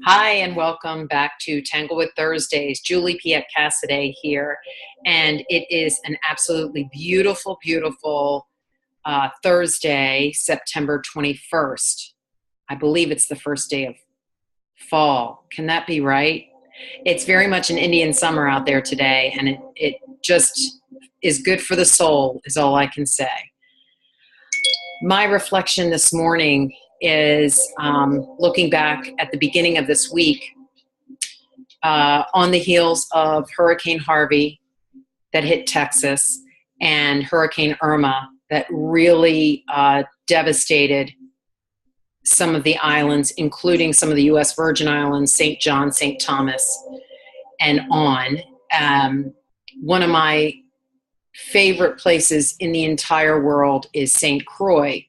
Hi, and welcome back to Tanglewood Thursdays. Julie Piet Cassidy here, and it is an absolutely beautiful, beautiful Thursday, September 21st. I believe it's the first day of fall. Can that be right? It's very much an Indian summer out there today, and it just is good for the soul, is all I can say. My reflection this morning is looking back at the beginning of this week on the heels of Hurricane Harvey that hit Texas and Hurricane Irma that really devastated some of the islands, including some of the U.S. Virgin Islands, St. John, St. Thomas, and on. One of my favorite places in the entire world is St. Croix,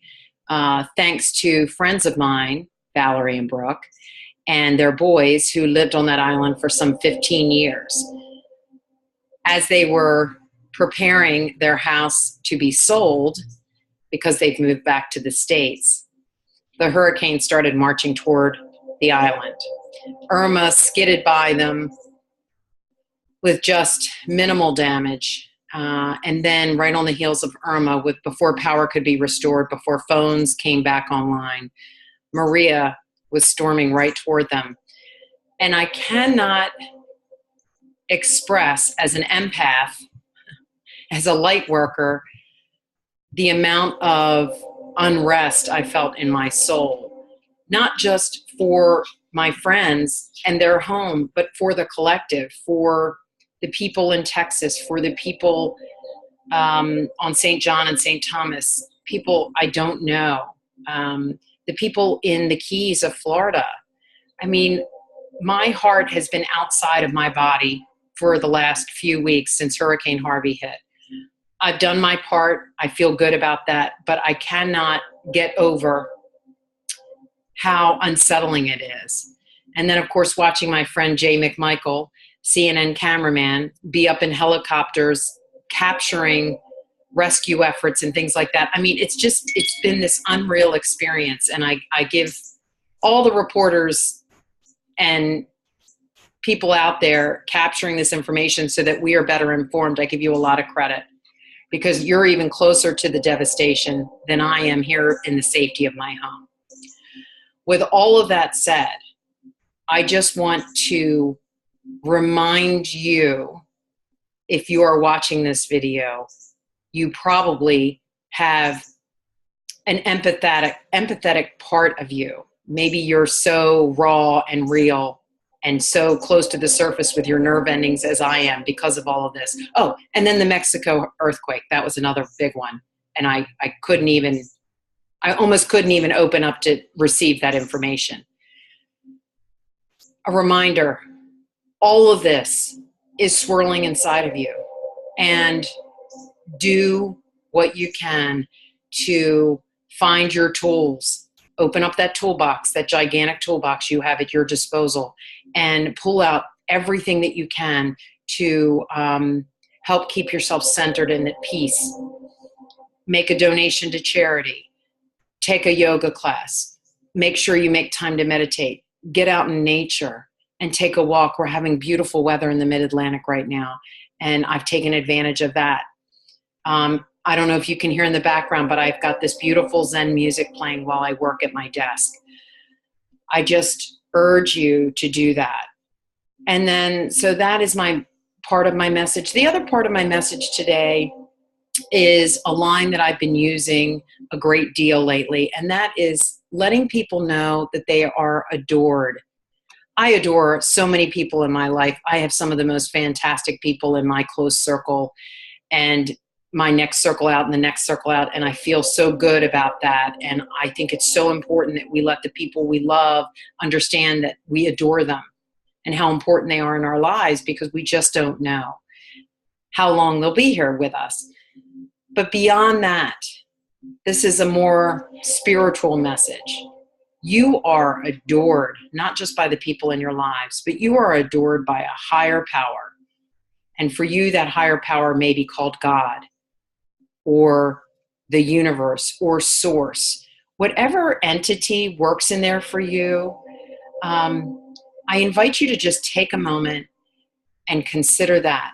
thanks to friends of mine, Valerie and Brooke, and their boys who lived on that island for some 15 years. As they were preparing their house to be sold, because they've moved back to the States, the hurricane started marching toward the island. Irma skidded by them with just minimal damage. And then right on the heels of Irma, before power could be restored, before phones came back online, Maria was storming right toward them. And I cannot express, as an empath, as a light worker, the amount of unrest I felt in my soul, not just for my friends and their home, but for the collective, for the people in Texas, for the people on St. John and St. Thomas, people I don't know, the people in the Keys of Florida. I mean, my heart has been outside of my body for the last few weeks since Hurricane Harvey hit. I've done my part. I feel good about that, but I cannot get over how unsettling it is. And then, of course, watching my friend Jay McMichael, CNN cameraman, be up in helicopters capturing rescue efforts and things like that. I mean, it's been this unreal experience. And I give all the reporters and people out there capturing this information so that we are better informed. I give you a lot of credit, because you're even closer to the devastation than I am here in the safety of my home. With all of that said, I just want to remind you, if you are watching this video, you probably have an empathetic part of you. Maybe you're so raw and real and so close to the surface with your nerve endings as I am because of all of this. Oh, and then the Mexico earthquake, that was another big one. And I almost couldn't even open up to receive that information. A reminder, all of this is swirling inside of you. And do what you can to find your tools. Open up that toolbox, that gigantic toolbox you have at your disposal, and pull out everything that you can to help keep yourself centered and at peace. Make a donation to charity. Take a yoga class. Make sure you make time to meditate. Get out in nature and take a walk. We're having beautiful weather in the Mid-Atlantic right now, and I've taken advantage of that. I don't know if you can hear in the background, but I've got this beautiful Zen music playing while I work at my desk. I just urge you to do that. And then, so that is my part of my message. The other part of my message today is a line that I've been using a great deal lately, and that is letting people know that they are adored. I adore so many people in my life. I have some of the most fantastic people in my close circle, and my next circle out and the next circle out, and I feel so good about that. And I think it's so important that we let the people we love understand that we adore them and how important they are in our lives, because we just don't know how long they'll be here with us. But beyond that, this is a more spiritual message. You are adored, not just by the people in your lives, but you are adored by a higher power. And for you, that higher power may be called God, or the universe, or source. Whatever entity works in there for you, I invite you to just take a moment and consider that.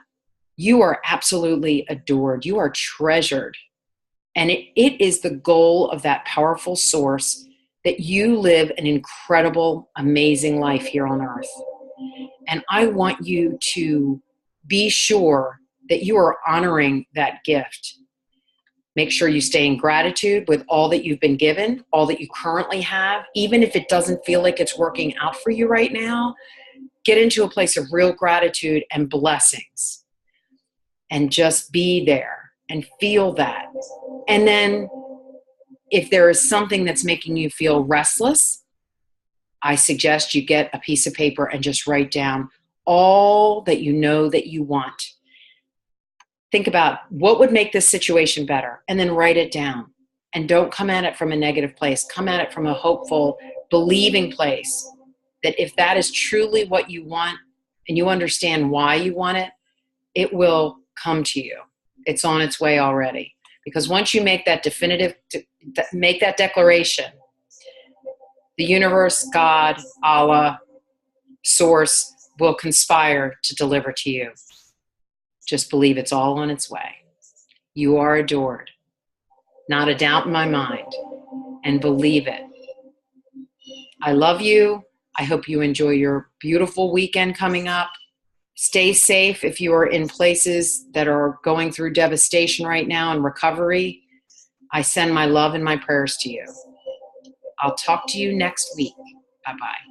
You are absolutely adored. You are treasured. And it is the goal of that powerful source that you live an incredible, amazing life here on earth. And I want you to be sure that you are honoring that gift. Make sure you stay in gratitude with all that you've been given, all that you currently have, even if it doesn't feel like it's working out for you right now. Get into a place of real gratitude and blessings and just be there and feel that. And then if there is something that's making you feel restless, I suggest you get a piece of paper and just write down all that you know that you want. Think about what would make this situation better, and then write it down. And don't come at it from a negative place. Come at it from a hopeful, believing place that if that is truly what you want and you understand why you want it, it will come to you. It's on its way already. Because once you make that make that declaration, the universe, God, Allah, Source will conspire to deliver to you. Just believe it's all on its way. You are adored. Not a doubt in my mind. And believe it. I love you. I hope you enjoy your beautiful weekend coming up. Stay safe if you are in places that are going through devastation right now and recovery. I send my love and my prayers to you. I'll talk to you next week. Bye-bye.